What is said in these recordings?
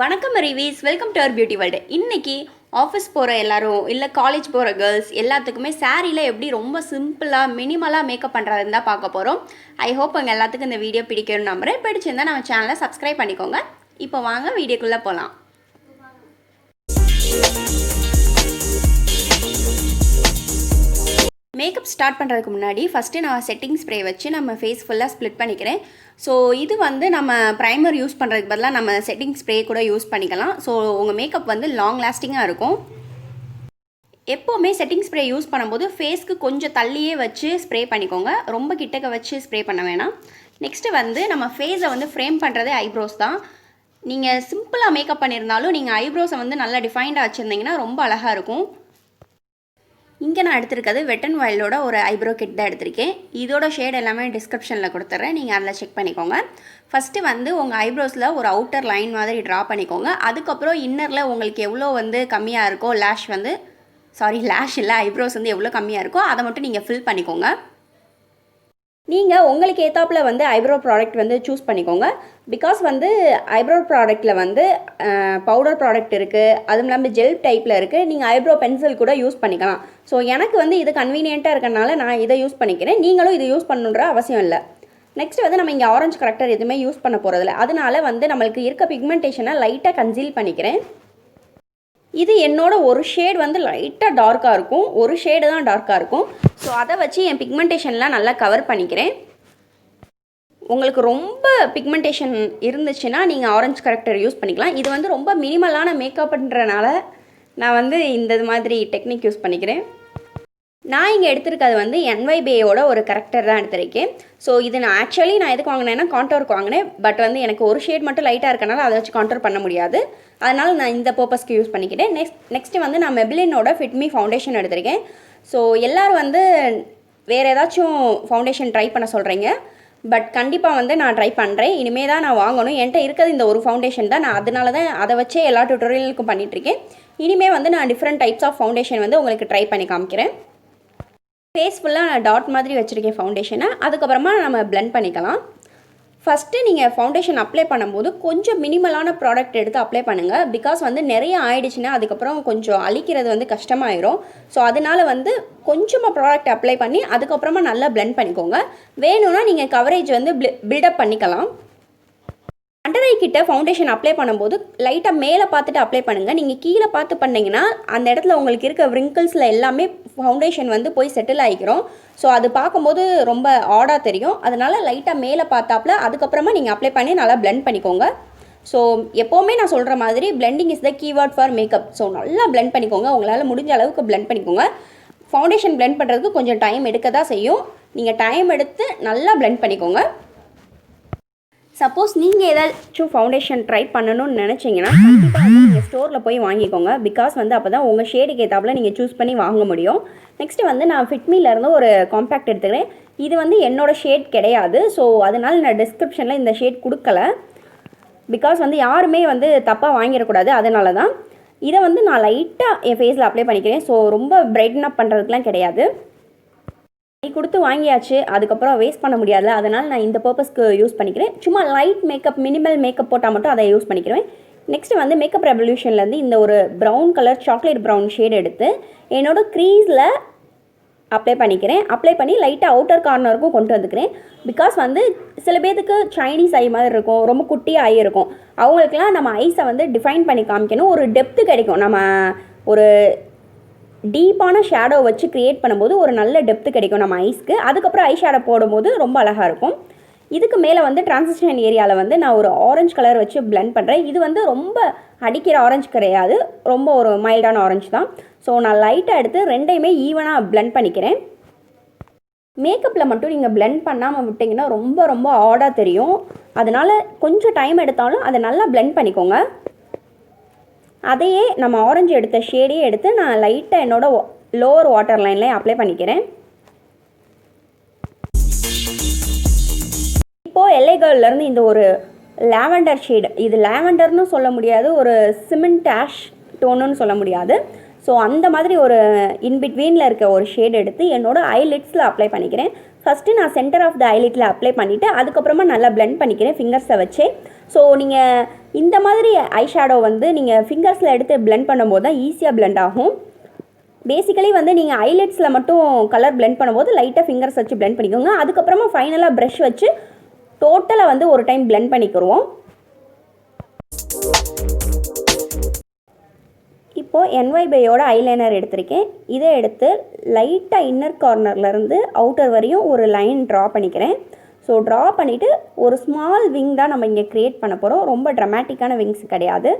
வணக்கம் ரிவீஸ், welcome to our beauty world. இன்றைக்கி ஆஃபீஸ் போகிற எல்லாரும் இல்லை காலேஜ் போகிற கேர்ள்ஸ் எல்லாத்துக்குமே சாரியில் எப்படி ரொம்ப சிம்பிளாக மினிமலாக மேக்கப் பண்ணுறதுன்னு தான் பார்க்க போகிறோம். ஐ ஹோப் உங்கள் எல்லாத்துக்கும் இந்த வீடியோ பிடிக்கும்னு நம்புகிறேன். பிடிச்சிருந்தால் நம்ம சேனலை சப்ஸ்கிரைப் பண்ணிக்கோங்க. இப்போ வாங்க வீடியோக்குள்ளே போகலாம். மேக்கப் ஸ்டார்ட் பண்ணுறதுக்கு முன்னாடி ஃபஸ்ட்டு நான் செட்டிங் ஸ்ப்ரே வச்சு நம்ம ஃபேஸ் ஃபுல்லாக ஸ்ப்ளிட் பண்ணிக்கிறேன். ஸோ இது வந்து நம்ம ப்ரைமர் யூஸ் பண்ணுறதுக்கு பதிலாக நம்ம செட்டிங் ஸ்ப்ரே கூட யூஸ் பண்ணிக்கலாம். ஸோ உங்கள் மேக்கப் வந்து லாங் லாஸ்டிங்காக இருக்கும். எப்போவுமே செட்டிங் ஸ்ப்ரே யூஸ் பண்ணும்போது ஃபேஸ்க்கு கொஞ்சம் தள்ளியே வச்சு ஸ்ப்ரே பண்ணிக்கோங்க, ரொம்ப கிட்டக்க வச்சு ஸ்ப்ரே பண்ண வேணாம். நெக்ஸ்ட்டு வந்து நம்ம ஃபேஸை வந்து ஃப்ரேம் பண்ணுறதே ஐப்ரோஸ் தான். நீங்கள் சிம்பிளாக மேக்கப் பண்ணியிருந்தாலும் நீங்கள் ஐப்ரோஸை வந்து நல்லா டிஃபைன்டாக வச்சுருந்தீங்கன்னா ரொம்ப அழகாக இருக்கும். இங்கே நான் எடுத்திருக்கிறது வெட் அண்ட் வைல்டோட ஒரு ஐப்ரோ கிட் தான் எடுத்திருக்கேன். இதோட ஷேட் எல்லாமே டிஸ்கிரிப்ஷனில் கொடுத்துட்றேன், நீங்கள் அதில் செக் பண்ணிக்கோங்க. ஃபஸ்ட்டு வந்து உங்கள் ஐப்ரோஸில் ஒரு அவுட்டர் லைன் மாதிரி ட்ரா பண்ணிக்கோங்க. அதுக்கப்புறம் இன்னரில் உங்களுக்கு எவ்வளோ வந்து கம்மியாக இருக்கோ லேஷ் இல்லை ஐப்ரோஸ் வந்து எவ்வளோ கம்மியாக இருக்கோ அதை மட்டும் நீங்கள் ஃபில் பண்ணிக்கோங்க. நீங்கள் உங்களுக்கு ஏத்தாப்பில் வந்து ஐப்ரோ ப்ராடக்ட் வந்து சூஸ் பண்ணிக்கோங்க. பிகாஸ் வந்து ஐப்ரோ ப்ராடக்ட்டில் வந்து பவுடர் ப்ராடக்ட் இருக்குது, அதுவும் இல்லாமல் ஜெல் டைப்பில் இருக்குது. நீங்கள் ஐப்ரோ பென்சில் கூட யூஸ் பண்ணிக்கலாம். ஸோ எனக்கு வந்து இது கன்வீனியண்ட்டாக இருக்கனால நான் இதை யூஸ் பண்ணிக்கிறேன். நீங்களும் இது யூஸ் பண்ணணுன்ற அவசியம் இல்லை. நெக்ஸ்ட் வந்து நம்ம இங்கே ஆரஞ்சு கரெக்டர் எதுவுமே யூஸ் பண்ண போகிறதில்ல. அதனால வந்து நம்மளுக்கு இருக்க பிக்மெண்டேஷனை லைட்டாக கன்சீல் பண்ணிக்கிறேன். இது என்னோட ஒரு ஷேட் வந்து லைட்டாக டார்க்காக இருக்கும், ஒரு ஷேடு தான் டார்க்காக இருக்கும். ஸோ அதை வச்சு என் பிக்மெண்டேஷன்லாம் நல்லா கவர் பண்ணிக்கிறேன். உங்களுக்கு ரொம்ப பிக்மெண்டேஷன் இருந்துச்சுன்னா நீங்கள் ஆரஞ்சு கரெக்டர் யூஸ் பண்ணிக்கலாம். இது வந்து ரொம்ப மினிமலான மேக்கப்ன்றனால நான் வந்து இந்த மாதிரி டெக்னிக் யூஸ் பண்ணிக்கிறேன். நான் இங்கே எடுத்திருக்கிறது வந்து EYEBROWோட ஒரு கரெக்டர் தான் எடுத்திருக்கேன். ஸோ இது நான் எதுக்கு வாங்கினேன்னா கான்டோருக்கு வாங்கினேன். பட் வந்து எனக்கு ஒரு ஷேட் மட்டும் லைட்டாக இருக்கனால அதை வச்சு கான்டோர் பண்ண முடியாது. அதனால் நான் இந்த பர்பஸ்க்கு யூஸ் பண்ணிக்கிட்டேன். நெக்ஸ்ட்டு வந்து நான் MAYBELLINEோட ஃபிட் மீ ஃபவுண்டேஷன் எடுத்திருக்கேன். ஸோ எல்லோரும் வந்து வேறு ஏதாச்சும் ஃபவுண்டேஷன் ட்ரை பண்ண சொல்கிறீங்க. பட் கண்டிப்பாக வந்து நான் ட்ரை பண்ணுறேன். இனிமேல் தான் நான் வாங்கணும். என்கிட்ட இருக்கிறது இந்த ஒரு ஃபவுண்டேஷன் தான். நான் அதனால தான் அதை வச்சே எல்லா டியூட்டோரியலுக்கும் பண்ணிகிட்ருக்கேன். இனிமேல் வந்து நான் டிஃப்ரெண்ட் டைப்ஸ் ஆஃப் ஃபவுண்டேஷன் வந்து உங்களுக்கு ட்ரை பண்ணி காமிக்கிறேன். ஃபேஸ் ஃபுல்லாக நான் டாட் மாதிரி வச்சுருக்கேன் ஃபவுண்டேஷனை. அதுக்கப்புறமா நம்ம பிளெண்ட் பண்ணிக்கலாம். ஃபஸ்ட்டு நீங்கள் ஃபவுண்டேஷன் அப்ளை பண்ணும்போது கொஞ்சம் மினிமலான ப்ராடக்ட் எடுத்து அப்ளை பண்ணுங்கள். பிகாஸ் வந்து நிறைய ஆயிடுச்சுன்னா அதுக்கப்புறம் கொஞ்சம் அழிக்கிறது வந்து கஷ்டமாயிரும். ஸோ அதனால் வந்து கொஞ்சமாக ப்ராடக்ட் அப்ளை பண்ணி அதுக்கப்புறமா நல்லா பிளெண்ட் பண்ணிக்கோங்க. வேணும்னா நீங்கள் கவரேஜ் வந்து பில்டப் பண்ணிக்கலாம். அண்டர் ஐ கிட்ட ஃபவுண்டேஷன் அப்ளை பண்ணும்போது லைட்டாக மேலே பார்த்துட்டு அப்ளை பண்ணுங்கள். நீங்கள் கீழே பார்த்து பண்ணிங்கன்னா அந்த இடத்துல உங்களுக்கு இருக்க வ்ரிங்கிள்ஸில் எல்லாமே ஃபவுண்டேஷன் வந்து போய் செட்டில் ஆகிக்கிறோம். ஸோ அது பார்க்கும்போது ரொம்ப ஆடாக தெரியும். அதனால் லைட்டாக மேலே பார்த்தாப்புல அதுக்கப்புறமா நீங்கள் அப்ளை பண்ணி நல்லா பிளெண்ட் பண்ணிக்கோங்க. ஸோ எப்போவுமே நான் சொல்கிற மாதிரி blending is the keyword for makeup. So நல்லா பிளெண்ட் பண்ணிக்கோங்க. உங்களால் முடிஞ்ச அளவுக்கு பிளெண்ட் பண்ணிக்கோங்க. ஃபவுண்டேஷன் பிளெண்ட் பண்ணுறதுக்கு கொஞ்சம் டைம் எடுக்க தான் செய்யும். நீங்கள் டைம் எடுத்து நல்லா பிளெண்ட் பண்ணிக்கோங்க. சப்போஸ் நீங்கள் ஏதாச்சும் ஃபவுண்டேஷன் ட்ரை பண்ணணும்னு நினச்சிங்கன்னா கண்டிப்பாக வந்து நீங்கள் ஸ்டோரில் போய் வாங்கிக்கோங்க. பிகாஸ் வந்து அப்போ தான் உங்கள் ஷேடுக்கு ஏற்றாப்புல நீங்கள் சூஸ் பண்ணி வாங்க முடியும். நெக்ஸ்ட்டு வந்து நான் ஃபிட்மிலேருந்து ஒரு காம்பேக்ட் எடுத்துக்கிறேன். இது வந்து என்னோடய ஷேட் கிடையாது. ஸோ அதனால் நான் டிஸ்கிரிப்ஷனில் இந்த ஷேட் கொடுக்கல. பிகாஸ் வந்து யாருமே வந்து தப்பாக வாங்கிடக்கூடாது. அதனால தான் இதை வந்து நான் லைட்டாக என் ஃபேஸில் அப்ளை பண்ணிக்கிறேன். ஸோ ரொம்ப பிரைட்டன் அப் பண்ணுறதுக்குலாம் கிடையாது. கொடுத்து வாங்கியாச்சு, அதுக்கப்புறம் வேஸ்ட் பண்ண முடியாது. அதனால் நான் இந்த பர்பஸ்க்கு யூஸ் பண்ணிக்கிறேன். சும்மா லைட் மேக்கப் மினிமல் மேக்கப் போட்டால் மட்டும் அதை யூஸ் பண்ணிக்கிறேன். நெக்ஸ்ட்டு வந்து மேக்கப் ரெவல்யூஷன்லேருந்து இந்த ஒரு brown colour chocolate brown shade எடுத்து என்னோடய க்ரீஸில் அப்ளை பண்ணிக்கிறேன். அப்ளை பண்ணி லைட்டாக அவுட்டர் கார்னருக்கும் கொண்டு வந்துக்கிறேன். பிகாஸ் வந்து சில பேருக்கு சைனீஸ் ஐ மாதிரி இருக்கும், ரொம்ப குட்டியாக ஐ இருக்கும். அவங்களுக்குலாம் நம்ம ஐஸை வந்து டிஃபைன் பண்ணி காமிக்கணும். ஒரு டெப்த்து கிடைக்கும். நம்ம ஒரு டீப்பான ஷேடோ வச்சு க்ரியேட் பண்ணும்போது ஒரு நல்ல டெப்த்து கிடைக்கும் நம்ம ஐஸ்க்கு. அதுக்கப்புறம் ஐ ஷேடோ போடும்போது ரொம்ப அழகாக இருக்கும். இதுக்கு மேலே வந்து ட்ரான்சிஷன் ஏரியாவில் வந்து நான் ஒரு ஆரஞ்சு கலர் வச்சு பிளெண்ட் பண்ணுறேன். இது வந்து ரொம்ப அடிக்கிற ஆரஞ்சு கிடையாது, ரொம்ப ஒரு மைல்டான ஆரஞ்சு தான். ஸோ நான் லைட்டாக எடுத்து ரெண்டையுமே ஈவனாக பிளெண்ட் பண்ணிக்கிறேன். மேக்கப்பில் மட்டும் நீங்கள் பிளெண்ட் பண்ணாமல் விட்டிங்கன்னா ரொம்ப ரொம்ப ஆடாக தெரியும். அதனால் கொஞ்சம் டைம் எடுத்தாலும் அதை நல்லா பிளெண்ட் பண்ணிக்கோங்க. அதையே நம்ம ஆரஞ்சு எடுத்த ஷேடையே எடுத்து நான் லைட்டாக என்னோடய லோவர் வாட்டர் லைன்லேயே அப்ளை பண்ணிக்கிறேன். இப்போது LA இந்த ஒரு லாவெண்டர் ஷேடு, இது லாவெண்டர்னு சொல்ல முடியாது, ஒரு சிமெண்ட் ஆஷ் டோனுன்னு சொல்ல முடியாது. ஸோ அந்த மாதிரி ஒரு இன்பிட்வீனில் இருக்க ஒரு ஷேட் எடுத்து என்னோடய ஐலிட்ஸில் அப்ளை பண்ணிக்கிறேன். ஃபஸ்ட்டு நான் சென்டர் ஆஃப் த ஐலிட்டில் அப்ளை பண்ணிவிட்டு அதுக்கப்புறமா நல்லா பிளெண்ட் பண்ணிக்கிறேன் ஃபிங்கர்ஸை வச்சு. ஸோ நீங்கள் இந்த மாதிரி ஐ ஷேடோ வந்து நீங்கள் ஃபிங்கர்ஸில் எடுத்து பிளெண்ட் பண்ணும்போது தான் ஈஸியாக பிளெண்ட் ஆகும். பேசிக்கலி வந்து நீங்கள் ஐலெட்ஸில் மட்டும் கலர் பிளெண்ட் பண்ணும்போது லைட்டாக ஃபிங்கர்ஸ் வச்சு பிளெண்ட் பண்ணிக்கோங்க. அதுக்கப்புறமா ஃபைனலாக ப்ரஷ் வச்சு டோட்டலாக வந்து ஒரு டைம் பிளெண்ட் பண்ணிக்கிறோம். இப்போது NYBயோட ஐலைனர் எடுத்திருக்கேன். இதை எடுத்து லைட்டாக இன்னர் கார்னர்லேருந்து அவுட்டர் வரையும் ஒரு லைன் ட்ரா பண்ணிக்கிறேன். ஸோ ட்ரா பண்ணிவிட்டு ஒரு ஸ்மால் விங் தான் நம்ம இங்கே க்ரியேட் பண்ண போகிறோம். ரொம்ப ட்ரமாட்டிக்கான விங்ஸ் கிடையாது.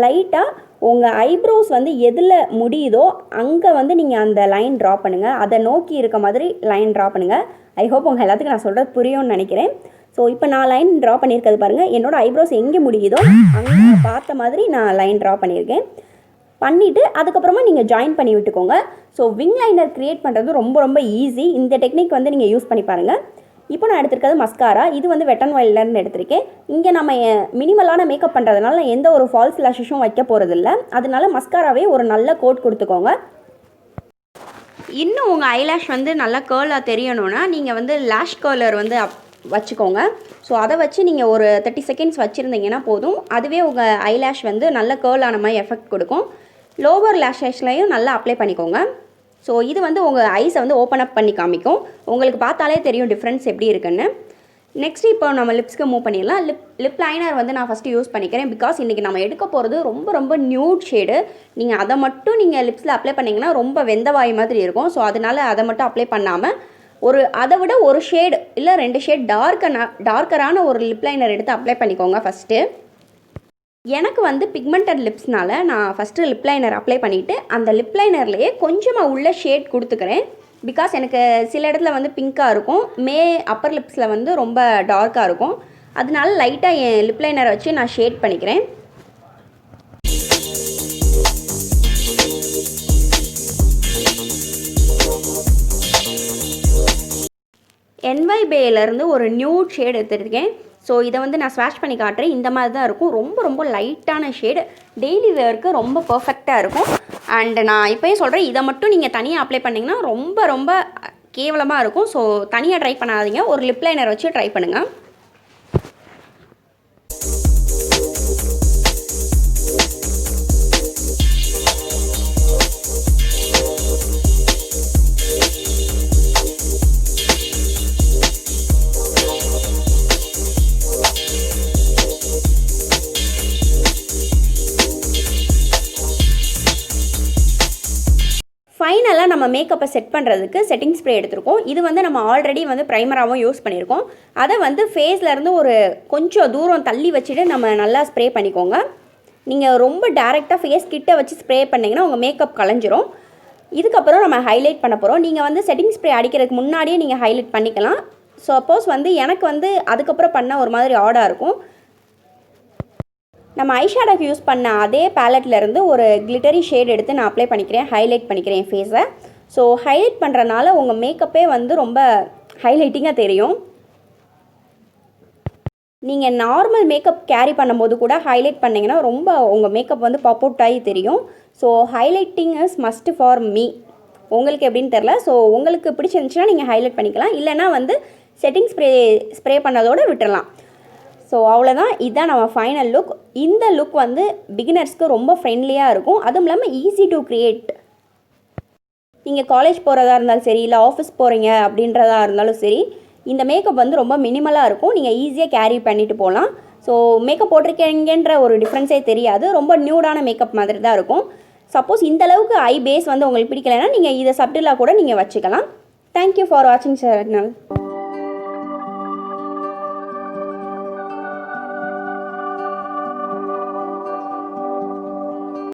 லைட்டாக உங்கள் ஐப்ரோஸ் வந்து எதில் முடியுதோ அங்கே வந்து நீங்கள் அந்த லைன் ட்ரா பண்ணுங்கள். அதை நோக்கி இருக்க மாதிரி லைன் ட்ரா பண்ணுங்கள். ஐ ஹோப் உங்கள் எல்லாத்துக்கும் நான் சொல்கிறது புரியும்னு நினைக்கிறேன். ஸோ இப்போ நான் லைன் ட்ரா பண்ணியிருக்கிறது பாருங்கள். என்னோடய ஐப்ரோஸ் எங்கே முடியுதோ அங்கே பார்த்த மாதிரி நான் லைன் ட்ரா பண்ணியிருக்கேன். பண்ணிவிட்டு அதுக்கப்புறமா நீங்கள் ஜாயின் பண்ணி விட்டுக்கோங்க. ஸோ விங் லைனர் க்ரியேட் பண்ணுறது ரொம்ப ரொம்ப ஈஸி. இந்த டெக்னிக் வந்து நீங்கள் யூஸ் பண்ணி பாருங்கள். இப்போ நான் எடுத்திருக்கிறது மஸ்காரா. இது வந்து வெட் அண்ட் வைல்ட்லேருந்து எடுத்திருக்கேன். இங்கே நம்ம மினிமலான மேக்கப் பண்ணுறதுனால எந்த ஒரு ஃபால்ஸ் லாஷஸும் வைக்க போகிறதில்ல. அதனால மஸ்காராவே ஒரு நல்ல கோட் கொடுத்துக்கோங்க. இன்னும் உங்கள் ஐலாஷ் வந்து நல்லா கேர்லாக தெரியணும்னா நீங்கள் வந்து லேஷ் கர்லர் வந்து வச்சுக்கோங்க. ஸோ அதை வச்சு நீங்கள் ஒரு 30 செகண்ட்ஸ் வச்சுருந்தீங்கன்னா போதும். அதுவே உங்கள் ஐலாஷ் வந்து நல்ல கேர்லான மாதிரி எஃபெக்ட் கொடுக்கும். லோவர் லேஷஸ்லையும் நல்லா அப்ளை பண்ணிக்கோங்க. ஸோ இது வந்து உங்கள் ஐஸை வந்து ஓப்பன் அப் பண்ணி காமிக்கும். உங்களுக்கு பார்த்தாலே தெரியும் டிஃப்ரென்ஸ் எப்படி இருக்குன்னு. நெக்ஸ்ட் இப்போ நம்ம லிப்ஸ்க்கு மூவ் பண்ணிடலாம். லிப் லைனர் வந்து நான் ஃபஸ்ட்டு யூஸ் பண்ணிக்கிறேன். பிகாஸ் இன்றைக்கி நம்ம எடுக்க போகிறது ரொம்ப ரொம்ப நியூட் ஷேடு. நீங்கள் அதை மட்டும் நீங்கள் லிப்ஸில் அப்ளை பண்ணிங்கன்னா ரொம்ப வெந்தவாய் மாதிரி இருக்கும். ஸோ அதனால் அதை மட்டும் அப்ளை பண்ணாமல் அதை விட ஒரு ஷேடு இல்லை 2 ஷேட் டார்க்கரான ஒரு லிப் லைனர் எடுத்து அப்ளை பண்ணிக்கோங்க ஃபஸ்ட்டு. எனக்கு வந்து பிக்மெண்டட் லிப்ஸ்னால் நான் ஃபஸ்ட்டு லிப் லைனர் அப்ளை பண்ணிவிட்டு அந்த லிப் லைனர்லேயே கொஞ்சமாக உள்ள ஷேட் கொடுத்துக்கிறேன். பிகாஸ் எனக்கு சில இடத்துல வந்து பிங்க்காக இருக்கும், அப்பர் லிப்ஸில் வந்து ரொம்ப டார்க்காக இருக்கும். அதனால லைட்டாக என் லிப் லைனரை வச்சு நான் ஷேட் பண்ணிக்கிறேன். NYBேலேருந்து ஒரு நியூட் ஷேட் எடுத்துருக்கேன். ஸோ இதை வந்து நான் ஸ்வாஷ் பண்ணி காட்டுறேன். இந்த மாதிரி தான் இருக்கும். ரொம்ப ரொம்ப லைட்டான ஷேடு. டெய்லி வேருக்கு ரொம்ப பர்ஃபெக்டாக இருக்கும். அண்டு நான் இப்போயும் சொல்கிறேன், இதை மட்டும் நீங்கள் தனியாக அப்ளை பண்ணிங்கன்னா ரொம்ப ரொம்ப கேவலமாக இருக்கும். ஸோ தனியாக ட்ரை பண்ணாதீங்க, ஒரு லிப் லைனர் வச்சு ட்ரை பண்ணுங்கள். ஃபைனலாக நம்ம மேக்கப்பை செட் பண்ணுறதுக்கு செட்டிங் ஸ்ப்ரே எடுத்திருக்கோம். இது வந்து நம்ம ஆல்ரெடி வந்து ப்ரைமராகவும் யூஸ் பண்ணியிருக்கோம். அதை வந்து ஃபேஸ்லேருந்து ஒரு கொஞ்சம் தூரம் தள்ளி வச்சுட்டு நம்ம நல்லா ஸ்ப்ரே பண்ணிக்கோங்க. நீங்கள் ரொம்ப டேரெக்டாக ஃபேஸ் கிட்ட வச்சு ஸ்ப்ரே பண்ணிங்கன்னா உங்கள் மேக்கப் கலைஞ்சிரும். இதுக்கப்புறம் நம்ம ஹைலைட் பண்ண போகிறோம். நீங்கள் வந்து செட்டிங் ஸ்ப்ரே அடிக்கிறதுக்கு முன்னாடியே நீங்கள் ஹைலைட் பண்ணிக்கலாம். சப்போஸ் வந்து எனக்கு வந்து அதுக்கப்புறம் பண்ண ஒரு மாதிரி ஆடாக இருக்கும். நம்ம ஐஷேடோக்கு யூஸ் பண்ண அதே பேலட்லேருந்து ஒரு கிளிட்டரி ஷேட் எடுத்து நான் அப்ளை பண்ணிக்கிறேன், ஹைலைட் பண்ணிக்கிறேன் என் ஃபேஸை. ஸோ ஹைலைட் பண்ணுறதுனால உங்கள் மேக்கப்பே வந்து ரொம்ப ஹைலைட்டிங்காக தெரியும். நீங்கள் நார்மல் மேக்கப் கேரி பண்ணும்போது கூட ஹைலைட் பண்ணிங்கன்னா ரொம்ப உங்கள் மேக்கப் வந்து பாப் அவுட் ஆகி தெரியும். So highlighting is must for me. உங்களுக்கு எப்படின்னு தெரில. ஸோ உங்களுக்கு பிடிச்சிருந்துச்சுன்னா நீங்கள் ஹைலைட் பண்ணிக்கலாம். இல்லைனா வந்து செட்டிங் ஸ்ப்ரே பண்ணதோடு விட்டுடலாம். ஸோ அவ்வளோதான். இதுதான் நம்ம ஃபைனல் லுக். இந்த லுக் வந்து பிகினர்ஸ்க்கு ரொம்ப ஃப்ரெண்ட்லியாக இருக்கும். அதுவும் இல்லாமல் ஈஸி டு க்ரியேட். நீங்கள் காலேஜ் போகிறதா இருந்தாலும் சரி, இல்லை ஆஃபீஸ் போகிறீங்க அப்படின்றதா இருந்தாலும் சரி, இந்த மேக்கப் வந்து ரொம்ப மினிமலாக இருக்கும். நீங்கள் ஈஸியாக கேரி பண்ணிட்டு போகலாம். ஸோ மேக்கப் போட்டிருக்கீங்கன்ற ஒரு டிஃப்ரென்ஸே தெரியாது. ரொம்ப நியூடான மேக்கப் மாதிரி தான் இருக்கும். சப்போஸ் இந்தளவுக்கு ஐ பேஸ் வந்து உங்களுக்கு பிடிக்கலைன்னா நீங்கள் இதை சப்டிலாக கூட நீங்கள் வச்சுக்கலாம். தேங்க்யூ ஃபார் வாட்சிங் சேனல்.